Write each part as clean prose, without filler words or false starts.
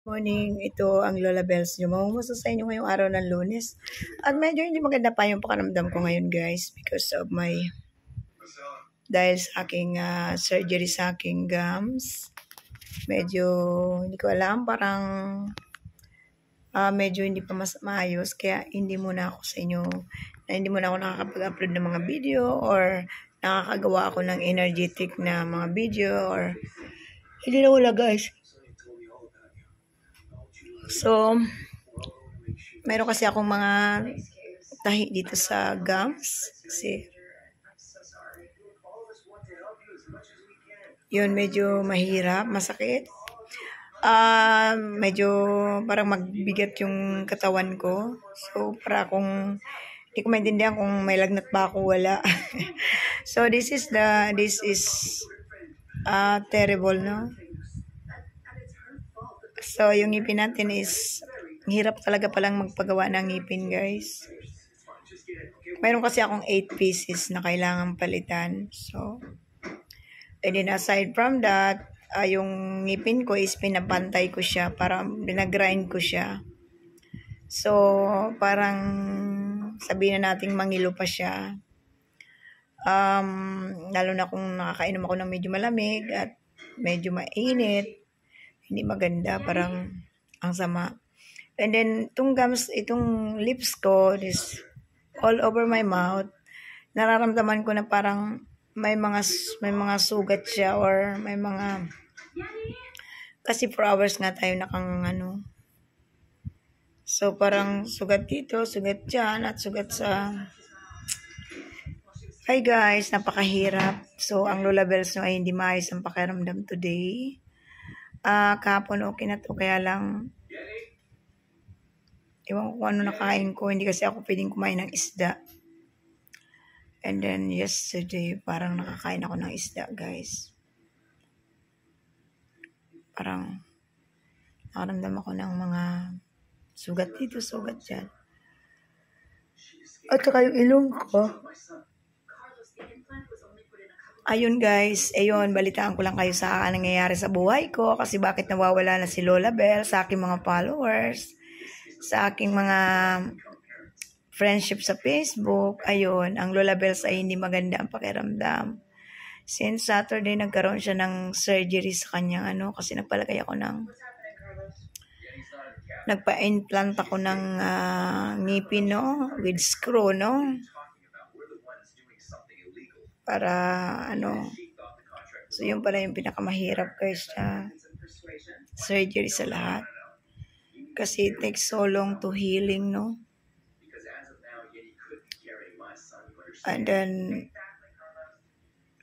Morning, ito ang Lola Bells nyo. Mamumusta sa inyo ngayong araw ng Lunes. At medyo hindi maganda pa yung pakiramdam ko ngayon guys because of dahil sa aking surgery sa aking gums. Medyo hindi ko alam, parang medyo hindi pa mas maayos kaya hindi muna ako sa inyo, hindi muna ako nakakapag-upload ng mga video or nakakagawa ako ng energetic na mga video or hindi na wala guys. So, meron kasi akong mga tahi dito sa gums. Kasi, yun, medyo mahirap, masakit. Medyo parang magbigat yung katawan ko. So, para kung hindi ko maintindihan kung may lagnat ba ako, wala. So, this is terrible, no? So, yung ngipin natin is, hirap talaga palang magpagawa ng ngipin, guys. Mayroon kasi akong 8 pieces na kailangan palitan. So, and then aside from that, yung ngipin ko is pinapantay ko siya para binagrind ko siya. So, parang sabihin na nating mangilo pa siya. Lalo na kung nakakainom ako ng medyo malamig at medyo mainit. Hindi maganda, parang ang sama. And then, itong lips ko, this all over my mouth, nararamdaman ko na parang may mga sugat siya or may mga, kasi 4 hours nga tayo so parang sugat dito, sugat dyan, at sugat sa, hi guys, napakahirap. So, ang Lola Bells no ay hindi maayos ang pakiramdam today. Kahapon okay na to, kaya lang ewan ko kung ano nakain ko, hindi kasi ako pwedeng kumain ng isda. And then yesterday, parang nakakain ako ng isda, guys. Parang nakaramdam ako ng mga sugat dito, sugat dyan. At saka yung ilong ko. Ayun guys, balitaan ko lang kayo sa nangyayari sa buhay ko kasi bakit nawawala na si Lola Bell sa aking mga followers, sa aking mga friendship sa Facebook. Ayun, ang Lola Bells ay hindi maganda ang pakiramdam. Since Saturday, nagkaroon siya ng surgery sa kanyang kasi nagpa-implant ako ng ngipin, no? With screw, no? Para, so yun pala yung pinakamahirap guys na surgery sa lahat. Kasi it takes so long to healing, no? And then,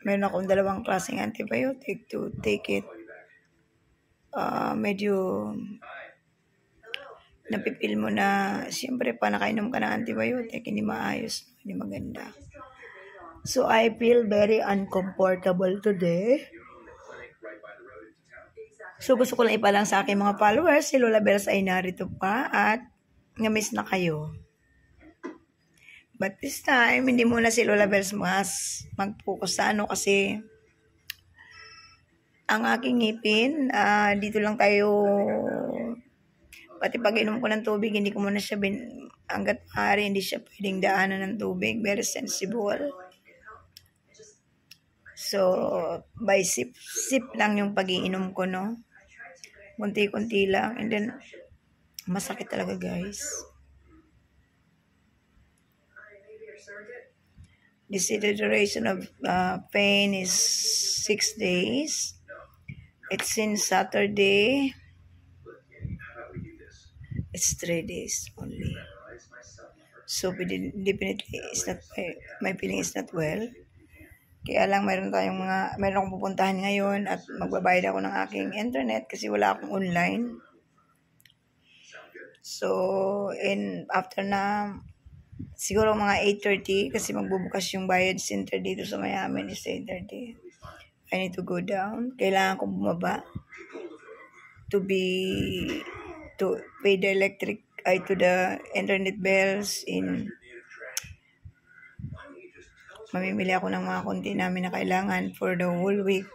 meron akong 2 klaseng antibiotic to take it. Medyo napipil mo na, siyempre pa nakainom ka ng antibiotic, hindi maayos, hindi maganda. So, I feel very uncomfortable today. So, gusto ko lang ipalang sa aking mga followers, si Lola Bells ay narito pa at nga-miss na kayo. But this time, hindi muna si Lola Bells mas mag-focus sa kasi ang aking ngipin, dito lang tayo, pati pag inom ko ng tubig, hindi ko muna siya, hanggat maaari, hindi siya pwedeng daanan ng tubig, very sensible. So, by sip lang yung pag-iinom ko, no? Kunti-kunti lang. And then, masakit talaga, guys. This duration of pain is 6 days. It's since Saturday. It's 3 days only. So, definitely, my feeling is not well. Kaya lang meron akong pupuntahan ngayon at magbabayad ako ng aking internet kasi wala akong online. So, after na, siguro mga 8:30 kasi magbubukas yung bayad center dito sa Miami is 8:30. I need to go down. Kailangan kong bumaba to pay the to the internet bills mamimili ako ng mga konti namin na kailangan for the whole week.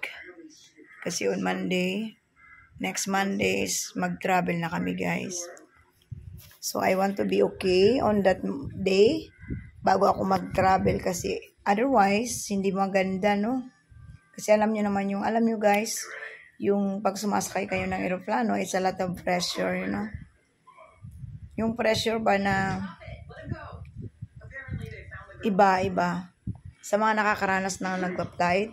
Kasi on Monday, next Mondays, mag-travel na kami guys. So, I want to be okay on that day bago ako mag-travel kasi otherwise, hindi maganda, no? Kasi alam nyo guys, yung pag sumasakay kayo ng aeroplano, it's a lot of pressure, you know? Yung pressure ba na iba-iba. Sa mga nakakaranas ng nagpa-flight,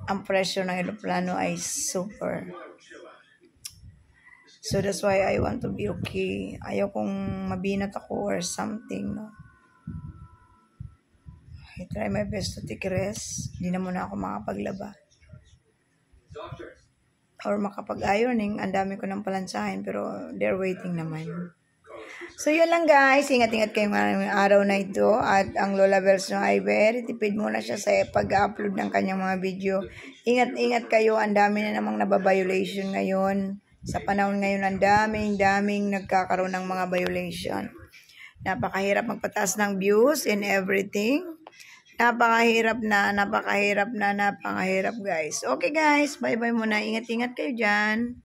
ang pressure ng aeroplano ay super. So, that's why I want to be okay. Ayaw kong mabinat ako or something, no? I try my best to take rest. Hindi na muna ako makapaglaba. Or makapag-ironing. Ang dami ko ng palansahin, pero they're waiting naman. So, yun lang guys. Ingat-ingat kayong araw na ito. At ang Lola Bells no, ay very tipid muna siya sa pag-upload ng kanyang mga video. Ingat-ingat kayo. Ang dami na namang nababiolation ngayon. Sa panahon ngayon, ang daming nagkakaroon ng mga violation. Napakahirap magpataas ng views and everything. Napakahirap guys. Okay guys, bye-bye muna. Ingat-ingat kayo dyan.